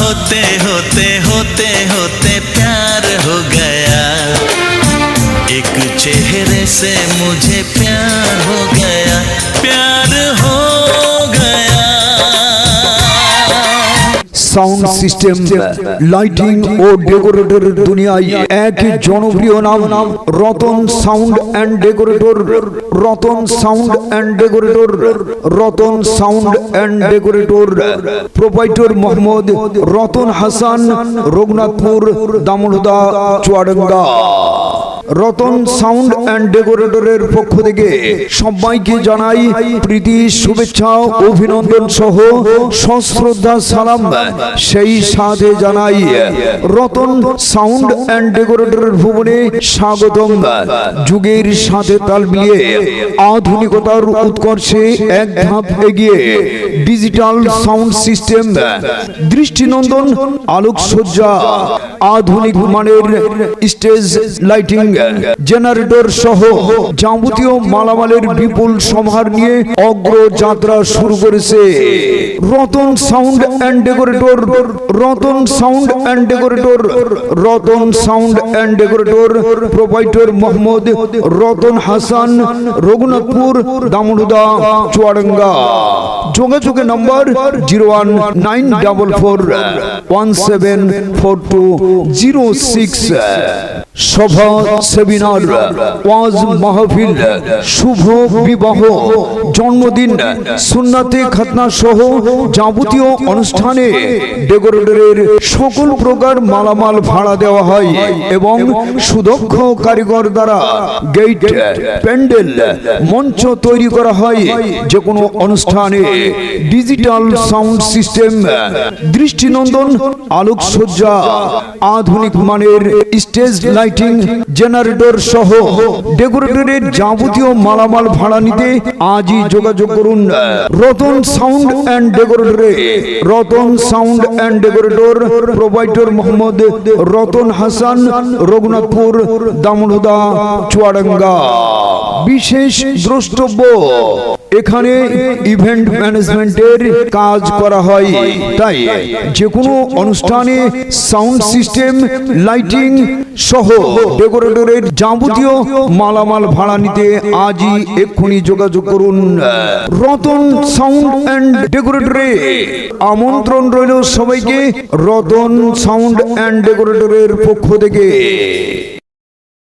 होते होते होते होते प्यार हो गया, एक चेहरे से मुझे प्यार हो गया, प्यार हो गया। সাউন্ড সিস্টেম, লাইটিং ও ডেকোরেটরের দুনিয়ায় এক জনপ্রিয় নাম Ratan sound and decorator. Ratan sound and decorator, Ratan sound and decorator. Proprietor Mohammad Ratan Hasan, Raghunathpur, Damoda, Chuadanga. Ratan sound and ডেকোরেটরের পক্ষ থেকে সবাইকে জানাই প্রীতি, শুভেচ্ছা, অভিনন্দন সহ সশ্রদ্ধা সালাম। সেই সাথে জানাই রতন সাউন্ড অ্যান্ড ডেকোরেটরের ভুবনে স্বাগতম। যুগের সাথে তাল মিলিয়ে আধুনিকতার উৎকর্ষে এক ধাপ এগিয়ে ডিজিটাল সাউন্ড সিস্টেম, দৃষ্টিনন্দন আলোকসজ্জা, আধুনিক মানের স্টেজ লাইটিং, জেনারেটর সহ যাবতীয় মালামালের বিপুল সমাহার নিয়ে অগ্রযাত্রা শুরু করেছে Ratan sound and decorator. Ratan sound and decorator, Ratan sound and decorator. Proprietor Mohammad Ratan Hasan, Raghunathpur, Damoda, Chuadanga. যোগাযোগের নম্বর 01944174206। সভা, সেমিনার, ওয়াজ মাহফিল, শুভ বিবাহ, জন্মদিন, সুন্নাতে খাতনা সহ যাবতীয় অনুষ্ঠানে ডেকোরেটরের সকল প্রকার মালামাল ভাড়া দেওয়া হয় এবং সুদক্ষ কারিগর দ্বারা গেট, প্যান্ডেল, মঞ্চ তৈরি করা হয়। যে কোনো অনুষ্ঠানে ডিজিটাল সাউন্ড সিস্টেম, দৃষ্টিনন্দন আলোকসজ্জা, আধুনিক মানের স্টেজ লাইটিং, জেনারেটর সহ ডেকোরেটরের যাবতীয় মালামাল ভাড়া নিতে আজই যোগাযোগ করুন রতন সাউন্ড অ্যান্ড ডেকোরেটরে। Ratan sound and decorator, proprietor Mohammad Ratan Hasan, Raghunathpur, Damoda, Chuadanga. বিশেষ দ্রষ্টব্য, এখানে ইভেন্ট ম্যানেজমেন্টের কাজ করা হয়, তাই যে কোনো অনুষ্ঠানে সাউন্ড সিস্টেম, লাইটিং সহ ডেকোরেটরের যাবতীয় মালামাল ভাড়া নিতে আজই এক্ষুনি যোগাযোগ করুন রতন সাউন্ড অ্যান্ড ডেকোরেটরে। আমন্ত্রণ রইল সবাইকে রতন সাউন্ড অ্যান্ড ডেকোরেটরের পক্ষ থেকে।